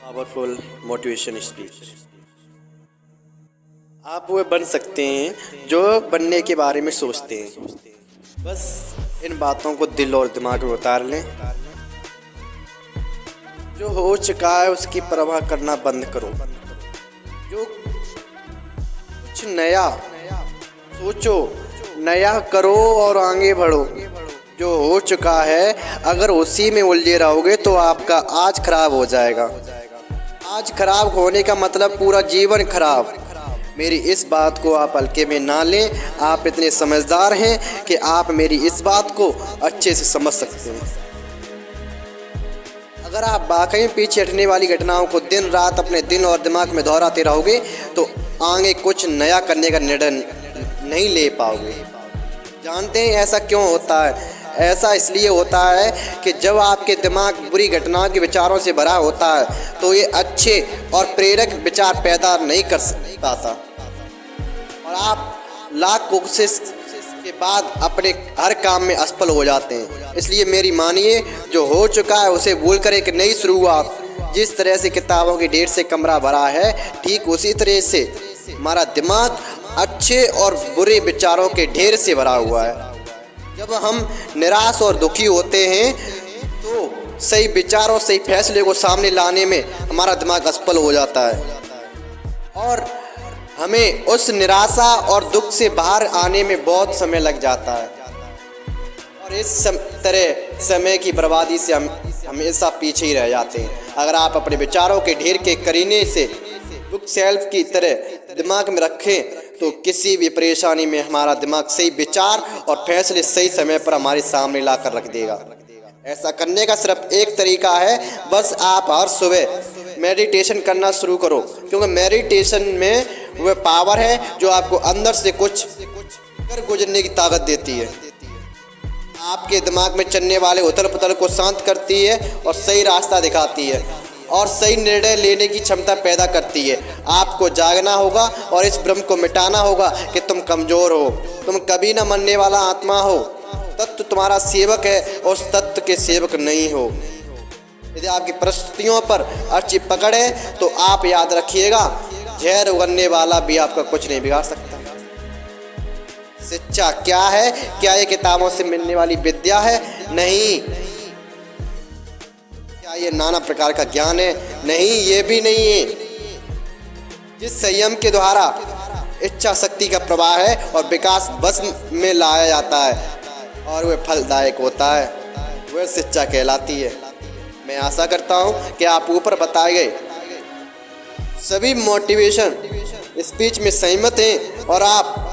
Powerful motivation speech. आप वो बन सकते हैं जो बनने के बारे में सोचते हैं। बस इन बातों को दिल और दिमाग में उतार लें। जो हो चुका है उसकी परवाह करना बंद करो। जो कुछ नया सोचो, नया करो और आगे बढ़ो। जो हो चुका है अगर उसी में उलझे रहोगे तो आपका आज खराब हो जाएगा। आज खराब होने का मतलब पूरा जीवन खराब। मेरी इस बात को आप हल्के में ना लें। आप इतने समझदार हैं कि आप मेरी इस बात को अच्छे से समझ सकते हैं। अगर आप वाकई पीछे हटने वाली घटनाओं को दिन रात अपने दिल और दिमाग में दोहराते रहोगे तो आगे कुछ नया करने का निर्णय नहीं ले पाओगे। जानते हैं ऐसा क्यों होता है? ऐसा इसलिए होता है कि जब आपके दिमाग बुरी घटनाओं के विचारों से भरा होता है तो ये अच्छे और प्रेरक विचार पैदा नहीं कर पाता और आप लाख कोशिश के बाद अपने हर काम में असफल हो जाते हैं। इसलिए मेरी मानिए, जो हो चुका है उसे भूल कर एक नई शुरुआत। जिस तरह से किताबों के ढेर से कमरा भरा है, ठीक उसी तरह से हमारा दिमाग अच्छे और बुरे विचारों के ढेर से भरा हुआ है। जब हम निराश और दुखी होते हैं तो सही विचारों सही फैसले को सामने लाने में हमारा दिमाग असफल हो जाता है और हमें उस निराशा और दुख से बाहर आने में बहुत समय लग जाता है और इस तरह समय की बर्बादी से हम हमेशा पीछे ही रह जाते हैं। अगर आप अपने विचारों के ढेर के करीने से बुक शेल्फ की तरह दिमाग में रखें तो किसी भी परेशानी में हमारा दिमाग सही विचार और फैसले सही समय पर हमारे सामने ला कर रख देगा। ऐसा करने का सिर्फ एक तरीका है, बस आप हर सुबह मेडिटेशन करना शुरू करो, क्योंकि मेडिटेशन में वह पावर है जो आपको अंदर से कुछ कर गुजरने की ताकत देती है। आपके दिमाग में चलने वाले उथल पुथल को शांत करती है और सही रास्ता दिखाती है और सही निर्णय लेने की क्षमता पैदा करती है। आपको जागना होगा और इस भ्रम को मिटाना होगा कि तुम कमज़ोर हो, तुम कभी न मरने वाला आत्मा हो। तत्व तुम्हारा सेवक है और उस तत्व के सेवक नहीं हो। यदि आपकी परिस्थितियों पर अच्छी पकड़ है तो आप याद रखिएगा, जहर उगलने वाला भी आपका कुछ नहीं बिगाड़ सकता। शिक्षा क्या है? क्या ये किताबों से मिलने वाली विद्या है? नहीं। क्या ये नाना प्रकार का ज्ञान है? नहीं, ये भी नहीं है। जिस संयम के द्वारा इच्छा शक्ति का प्रवाह है और विकास बस में लाया जाता है और वह फलदायक होता है, वह शिक्षा कहलाती है। मैं आशा करता हूँ कि आप ऊपर बताए गए सभी मोटिवेशन स्पीच में सहमत हैं और आप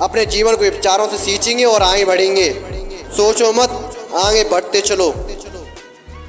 अपने जीवन को विचारों से सींचेंगे और आगे बढ़ेंगे। सोचो मत, आगे बढ़ते चलो।